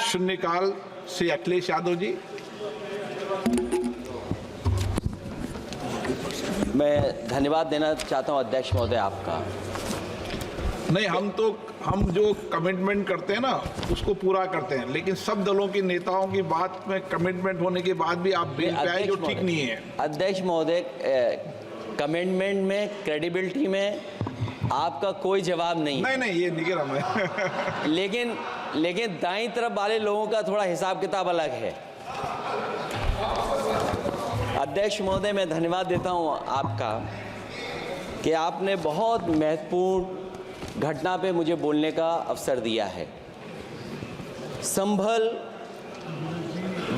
शून्यकाल श्री अखिलेश यादव जी। मैं धन्यवाद देना चाहता हूं अध्यक्ष महोदय आपका। नहीं, हम जो कमिटमेंट करते हैं ना उसको पूरा करते हैं, लेकिन सब दलों के नेताओं की बात में कमिटमेंट होने के बाद भी आप बेल पे आए जो ठीक नहीं है। अध्यक्ष महोदय, कमिटमेंट में, क्रेडिबिलिटी में आपका कोई जवाब नहीं। नहीं, ये नहीं कह रहा मैं। लेकिन दाईं तरफ वाले लोगों का थोड़ा हिसाब किताब अलग है। अध्यक्ष महोदय, मैं धन्यवाद देता हूं आपका कि आपने बहुत महत्वपूर्ण घटना पे मुझे बोलने का अवसर दिया है। संभल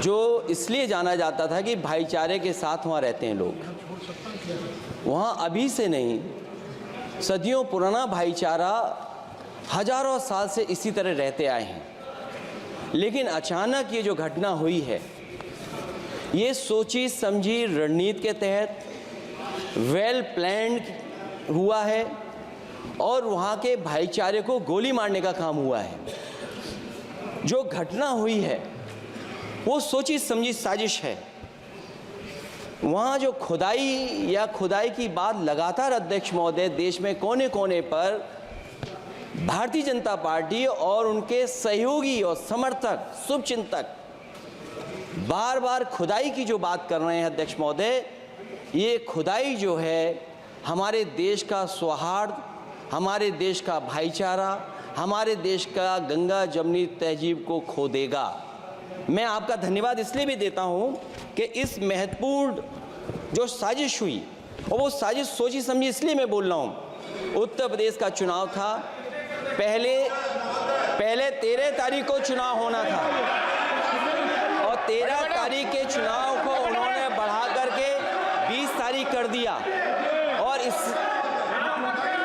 जो इसलिए जाना जाता था कि भाईचारे के साथ वहाँ रहते हैं लोग, वहाँ अभी से नहीं, सदियों पुराना भाईचारा हजारों साल से इसी तरह रहते आए हैं। लेकिन अचानक ये जो घटना हुई है, ये सोची समझी रणनीति के तहत वेल प्लान्ड हुआ है और वहाँ के भाईचारे को गोली मारने का काम हुआ है। जो घटना हुई है वो सोची समझी साजिश है। वहाँ जो खुदाई की बात लगातार अध्यक्ष महोदय देश में कोने कोने पर भारतीय जनता पार्टी और उनके सहयोगी और समर्थक, शुभचिंतक बार बार खुदाई की जो बात कर रहे हैं अध्यक्ष महोदय, ये खुदाई जो है हमारे देश का सौहार्द, हमारे देश का भाईचारा, हमारे देश का गंगा जमनी तहजीब को खो देगा। मैं आपका धन्यवाद इसलिए भी देता हूं कि इस महत्वपूर्ण जो साजिश हुई, और वो साजिश सोची समझी इसलिए मैं बोल रहा हूं। उत्तर प्रदेश का चुनाव था, पहले 13 तारीख को चुनाव होना था और 13 तारीख के चुनाव को उन्होंने बढ़ा करके 20 तारीख कर दिया। और इस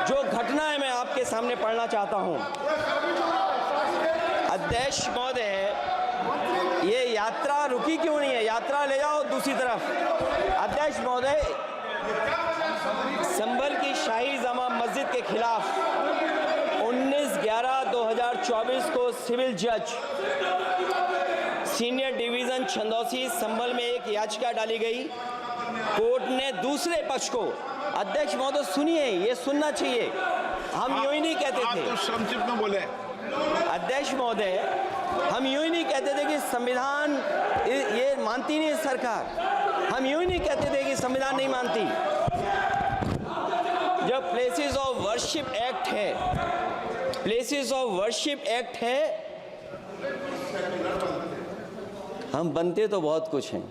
जो घटना है मैं आपके सामने पढ़ना चाहता हूं। अध्यक्ष महोदय, ये यात्रा रुकी क्यों नहीं है? यात्रा ले जाओ दूसरी तरफ। अध्यक्ष महोदय, संभल की शाही जामा मस्जिद के खिलाफ 19/11/2024 को सिविल जज सीनियर डिवीजन छंदौसी संभल में एक याचिका डाली गई। कोर्ट ने दूसरे पक्ष को, अध्यक्ष महोदय सुनिए, ये सुनना चाहिए, हम यूं ही नहीं कहते थे। आप तो संक्षिप्त में बोले। अध्यक्ष महोदय, हम यूं ही नहीं कहते थे कि संविधान ये मानती नहीं सरकार। हम यूं ही नहीं कहते थे कि संविधान नहीं मानती। जब प्लेसेस ऑफ वर्शिप एक्ट है, प्लेसेस ऑफ वर्शिप एक्ट है, हम बनते तो बहुत कुछ हैं।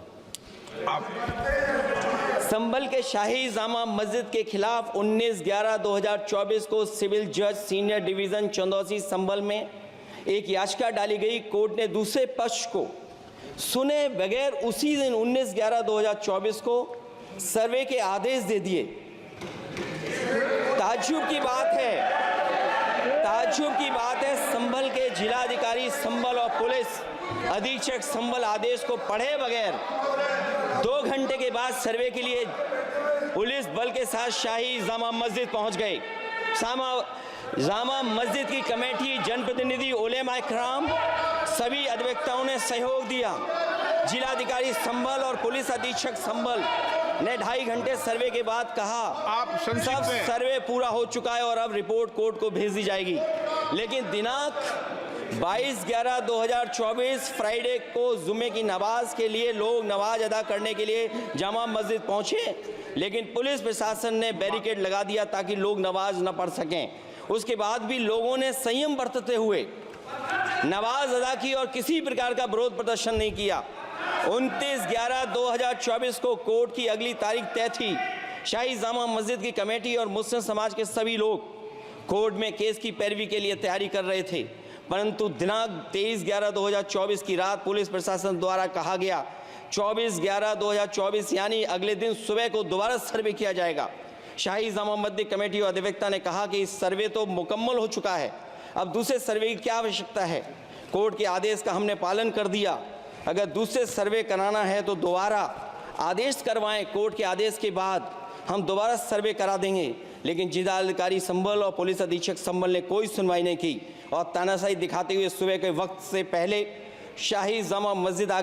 संभल के शाही जामा मस्जिद के खिलाफ 19/11/2024 को सिविल जज सीनियर डिवीजन चंदौसी संभल में एक याचिका डाली गई। कोर्ट ने दूसरे पक्ष को सुने बगैर उसी दिन 19/11/2024 को सर्वे के आदेश दे दिए। ताज्जुब की बात है, संभल के जिलाधिकारी संभल और पुलिस अधीक्षक संभल आदेश को पढ़े बगैर 2 घंटे के बाद सर्वे के लिए पुलिस बल के साथ शाही जामा मस्जिद पहुंच गए। जामा मस्जिद की कमेटी, जनप्रतिनिधि, उलेमा इकराम, सभी अधिवक्ताओं ने सहयोग दिया। जिलाधिकारी संभल और पुलिस अधीक्षक संभल ने 2.5 घंटे सर्वे के बाद कहा, आप सब सर्वे पूरा हो चुका है और अब रिपोर्ट कोर्ट को भेज दी जाएगी। लेकिन दिनांक 22/11/2024 फ्राइडे को जुम्मे की नमाज के लिए लोग नमाज अदा करने के लिए जामा मस्जिद पहुंचे, लेकिन पुलिस प्रशासन ने बैरिकेड लगा दिया ताकि लोग नमाज न पढ़ सकें। उसके बाद भी लोगों ने संयम बरतते हुए नमाज अदा की और किसी प्रकार का विरोध प्रदर्शन नहीं किया। 29/11/2024 को कोर्ट की अगली तारीख तय थी। शाही जामा मस्जिद की कमेटी और मुस्लिम समाज के सभी लोग कोर्ट में केस की पैरवी के लिए तैयारी कर रहे थे, परंतु दिनांक 23/11/2024 की रात पुलिस प्रशासन द्वारा कहा गया 24/11/2024 यानी अगले दिन सुबह को दोबारा सर्वे किया जाएगा। शाही जामा मस्जिद कमेटी और अधिवक्ता ने कहा कि इस सर्वे तो मुकम्मल हो चुका है, अब दूसरे सर्वे की क्या आवश्यकता है? कोर्ट के आदेश का हमने पालन कर दिया। अगर दूसरे सर्वे कराना है तो दोबारा आदेश करवाएं। कोर्ट के आदेश के बाद हम दोबारा सर्वे करा देंगे। लेकिन जिलाधिकारी संभल और पुलिस अधीक्षक संभल ने कोई सुनवाई नहीं की और तानाशाही दिखाते हुए सुबह के वक्त से पहले शाही जामा मस्जिद आ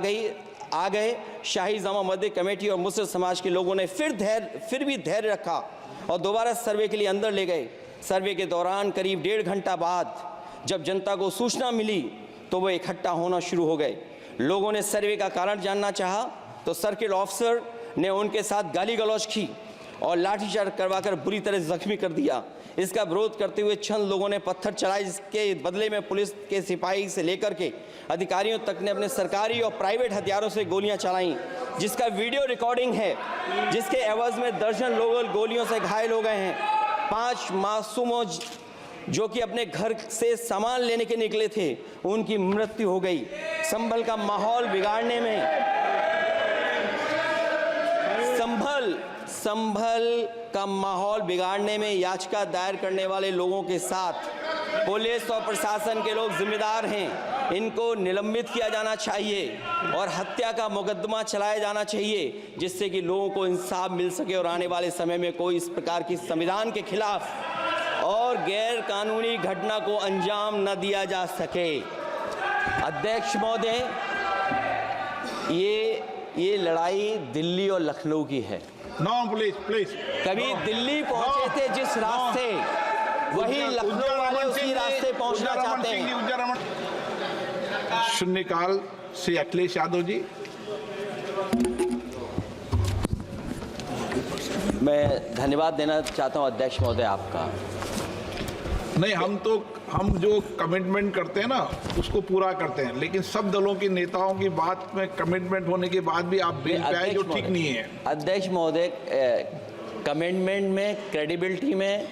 गए। शाही जामा मस्जिद कमेटी और मुस्लिम समाज के लोगों ने फिर भी धैर्य रखा और दोबारा सर्वे के लिए अंदर ले गए। सर्वे के दौरान करीब 1.5 घंटा बाद जब जनता को सूचना मिली तो वो इकट्ठा होना शुरू हो गए। लोगों ने सर्वे का कारण जानना चाहा तो सर्किल ऑफिसर ने उनके साथ गाली गलौज की और लाठीचार्ज करवाकर बुरी तरह जख्मी कर दिया। इसका विरोध करते हुए चंद लोगों ने पत्थर चलाए, जिसके बदले में पुलिस के सिपाही से लेकर के अधिकारियों तक ने अपने सरकारी और प्राइवेट हथियारों से गोलियां चलाईं, जिसका वीडियो रिकॉर्डिंग है, जिसके एवज में दर्जन लोग गोलियों से घायल हो गए हैं। 5 मासूमों जो कि अपने घर से सामान लेने के निकले थे, उनकी मृत्यु हो गई। संभल का माहौल बिगाड़ने में संभल का माहौल बिगाड़ने में याचिका दायर करने वाले लोगों के साथ पुलिस और प्रशासन के लोग जिम्मेदार हैं। इनको निलंबित किया जाना चाहिए और हत्या का मुकदमा चलाया जाना चाहिए, जिससे कि लोगों को इंसाफ मिल सके और आने वाले समय में कोई इस प्रकार की संविधान के खिलाफ और गैर कानूनी घटना को अंजाम न दिया जा सके। अध्यक्ष महोदय, ये लड़ाई दिल्ली और लखनऊ की है। नो प्लीज कभी दिल्ली पहुंचे थे जिस रास्ते, वही लखनऊ वाले उसी रास्ते पहुंचना चाहते हैं। शून्यकाल से अखिलेश यादव जी। मैं धन्यवाद देना चाहता हूं अध्यक्ष महोदय आपका। नहीं, हम जो कमिटमेंट करते हैं ना उसको पूरा करते हैं, लेकिन सब दलों के नेताओं की बात में कमिटमेंट होने के बाद भी आप बेल पे आए जो ठीक नहीं है। अध्यक्ष महोदय, कमिटमेंट में, क्रेडिबिलिटी में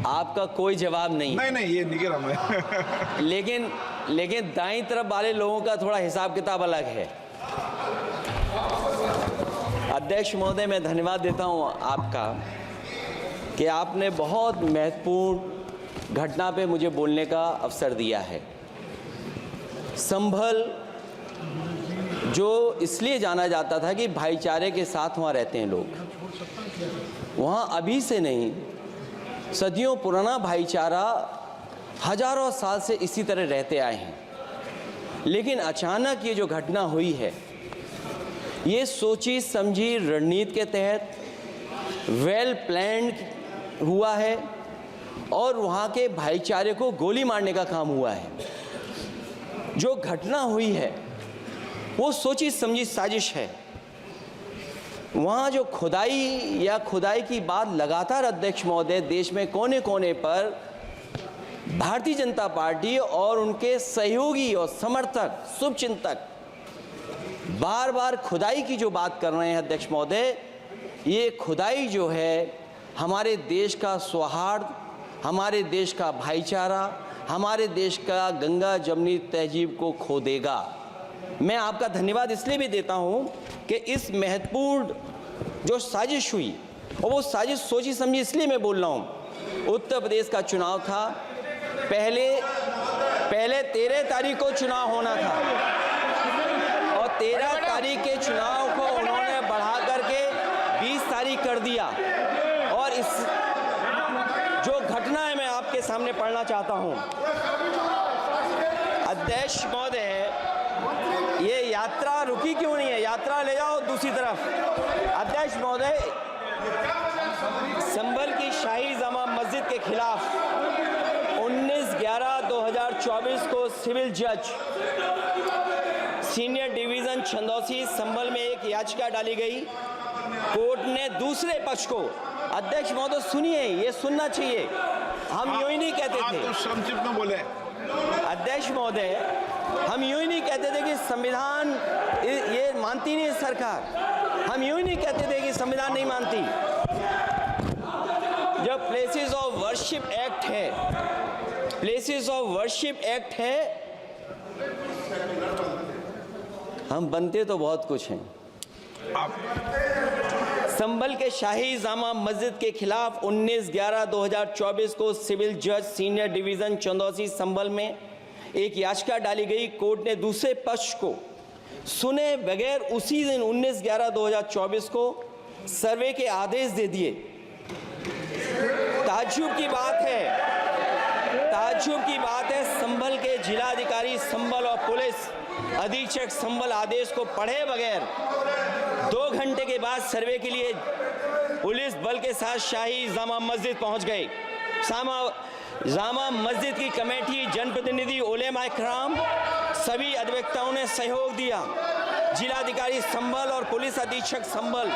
आपका कोई जवाब नहीं। नहीं ये नहीं कह रहा मैं। लेकिन दाईं तरफ वाले लोगों का थोड़ा हिसाब किताब अलग है। अध्यक्ष महोदय, मैं धन्यवाद देता हूं आपका कि आपने बहुत महत्वपूर्ण घटना पे मुझे बोलने का अवसर दिया है। संभल जो इसलिए जाना जाता था कि भाईचारे के साथ वहाँ रहते हैं लोग, वहाँ अभी से नहीं, सदियों पुराना भाईचारा हजारों साल से इसी तरह रहते आए हैं। लेकिन अचानक ये जो घटना हुई है, ये सोची समझी रणनीति के तहत वेल प्लान्ड हुआ है और वहाँ के भाईचारे को गोली मारने का काम हुआ है। जो घटना हुई है वो सोची समझी साजिश है। वहाँ जो खुदाई की बात लगातार अध्यक्ष महोदय देश में कोने कोने पर भारतीय जनता पार्टी और उनके सहयोगी और समर्थक, शुभचिंतक बार बार खुदाई की जो बात कर रहे हैं अध्यक्ष महोदय, ये खुदाई जो है हमारे देश का सौहार्द, हमारे देश का भाईचारा, हमारे देश का गंगा जमनी तहजीब को खो देगा। मैं आपका धन्यवाद इसलिए भी देता हूं कि इस महत्वपूर्ण जो साजिश हुई, और वो साजिश सोची समझी इसलिए मैं बोल रहा हूं। उत्तर प्रदेश का चुनाव था, पहले 13 तारीख को चुनाव होना था और 13 तारीख के चुनाव को उन्होंने बढ़ा करके 20 तारीख कर दिया। और इस जो घटना है मैं आपके सामने पढ़ना चाहता हूं। अध्यक्ष महोदय, ये यात्रा रुकी क्यों नहीं है? यात्रा ले जाओ दूसरी तरफ। अध्यक्ष महोदय, संभल की शाही जामा मस्जिद के खिलाफ 19/11/2024 को सिविल जज सीनियर डिवीजन छंदौसी संभल में एक याचिका डाली गई। कोर्ट ने दूसरे पक्ष को, अध्यक्ष महोदय सुनिए, ये सुनना चाहिए, हम यूं ही नहीं कहते थे। आप तो संक्षिप्त में बोले। अध्यक्ष महोदय, हम यूं ही नहीं कहते थे कि संविधान ये मानती नहीं सरकार, हम यूं ही नहीं कहते थे कि संविधान नहीं मानती। जब प्लेसेस ऑफ वर्शिप एक्ट है, प्लेसेस ऑफ वर्शिप एक्ट है, हम बनते तो बहुत कुछ हैं। संभल के शाही जामा मस्जिद के खिलाफ 19/11/2024 को सिविल जज सीनियर डिवीजन चंदौसी संभल में एक याचिका डाली गई। कोर्ट ने दूसरे पक्ष को सुने बगैर उसी दिन 19/11/2024 को सर्वे के आदेश दे दिए। ताज्जुब की बात है संभल के लिए जिलाधिकारी संभल और पुलिस अधीक्षक संभल आदेश को पढ़े बगैर 2 घंटे के बाद सर्वे के लिए पुलिस बल के साथ शाही जामा मस्जिद पहुंच गए। जामा मस्जिद की कमेटी, जनप्रतिनिधि, उलेमा इकराम, सभी अधिवक्ताओं ने सहयोग दिया। जिलाधिकारी संभल और पुलिस अधीक्षक संभल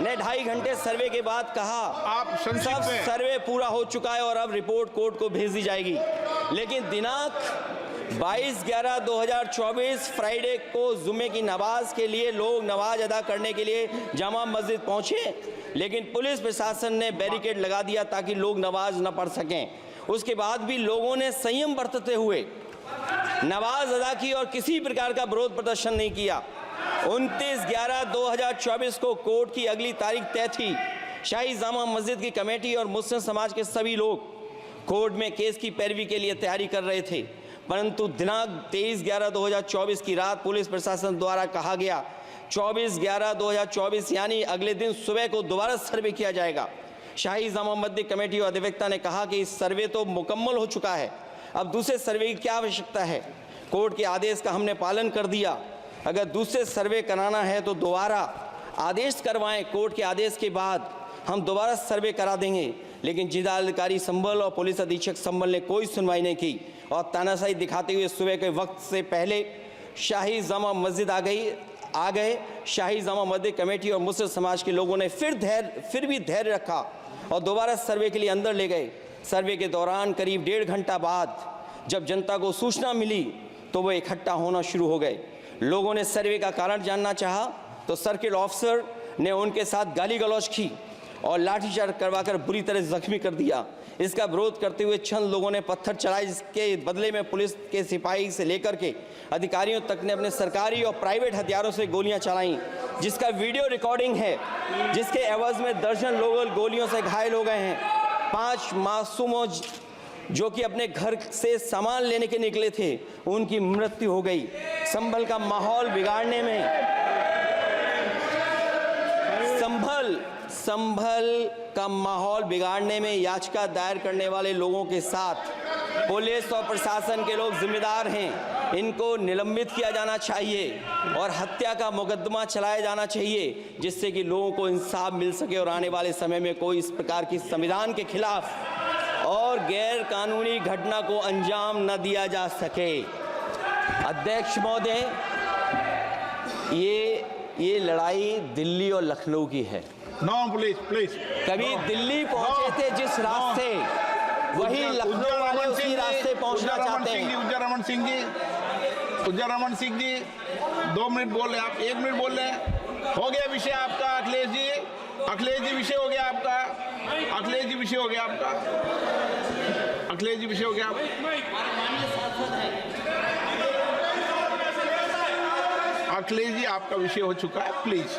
ने 2.5 घंटे सर्वे के बाद कहा आप सब सर्वे पूरा हो चुका है और अब रिपोर्ट कोर्ट को भेज दी जाएगी। लेकिन दिनांक 22/11/2024 फ्राइडे को जुमे की नमाज के लिए लोग नमाज अदा करने के लिए जामा मस्जिद पहुंचे, लेकिन पुलिस प्रशासन ने बैरिकेड लगा दिया ताकि लोग नमाज न पढ़ सकें। उसके बाद भी लोगों ने संयम बरतते हुए नमाज अदा की और किसी प्रकार का विरोध प्रदर्शन नहीं किया। 29/11/2024 को कोर्ट की अगली तारीख तय थी। शाही जामा मस्जिद की कमेटी और मुस्लिम समाज के सभी लोग कोर्ट में केस की पैरवी के लिए तैयारी कर रहे थे, परंतु दिनांक 23/11/2024 की रात पुलिस प्रशासन द्वारा कहा गया 24/11/2024 यानी अगले दिन सुबह को दोबारा सर्वे किया जाएगा। शाही जामा मस्जिद कमेटी और अधिवक्ता ने कहा कि इस सर्वे तो मुकम्मल हो चुका है, अब दूसरे सर्वे की क्या आवश्यकता है। कोर्ट के आदेश का हमने पालन कर दिया, अगर दूसरे सर्वे कराना है तो दोबारा आदेश करवाएं, कोर्ट के आदेश के बाद हम दोबारा सर्वे करा देंगे। लेकिन जिलाधिकारी संभल और पुलिस अधीक्षक संभल ने कोई सुनवाई नहीं की और तानाशाही दिखाते हुए सुबह के वक्त से पहले शाही जामा मस्जिद आ गए। शाही जामा मस्जिद कमेटी और मुस्लिम समाज के लोगों ने फिर भी धैर्य रखा और दोबारा सर्वे के लिए अंदर ले गए। सर्वे के दौरान करीब 1.5 घंटा बाद जब जनता को सूचना मिली तो वो इकट्ठा होना शुरू हो गए। लोगों ने सर्वे का कारण जानना चाहा तो सर्किल ऑफिसर ने उनके साथ गाली गलौज की और लाठीचार्ज करवाकर बुरी तरह जख्मी कर दिया। इसका विरोध करते हुए चंद लोगों ने पत्थर चलाए, जिसके बदले में पुलिस के सिपाही से लेकर के अधिकारियों तक ने अपने सरकारी और प्राइवेट हथियारों से गोलियां चलाईं, जिसका वीडियो रिकॉर्डिंग है, जिसके एवज में दर्जन लोग गोलियों से घायल हो गए हैं। 5 मासूमों जो कि अपने घर से सामान लेने के निकले थे, उनकी मृत्यु हो गई। संभल का माहौल बिगाड़ने में संभल का माहौल बिगाड़ने में याचिका दायर करने वाले लोगों के साथ पुलिस और प्रशासन के लोग जिम्मेदार हैं। इनको निलंबित किया जाना चाहिए और हत्या का मुकदमा चलाया जाना चाहिए, जिससे कि लोगों को इंसाफ मिल सके और आने वाले समय में कोई इस प्रकार की संविधान के खिलाफ और गैर कानूनी घटना को अंजाम न दिया जा सके। अध्यक्ष महोदय, ये लड़ाई दिल्ली और लखनऊ की है। नो प्लीज कभी दिल्ली पहुंचे थे जिस रास्ते, वही लखनऊ वाले उसी रास्ते पहुंचना चाहते हैं। उज्जर रमन सिंह जी 2 मिनट बोल रहे, आप 1 मिनट बोल रहे हैं। हो गया विषय आपका अखिलेश जी विषय हो गया आपका। अखिलेश जी विषय हो गया आपका। अखिलेश जी आपका विषय हो चुका है, प्लीज।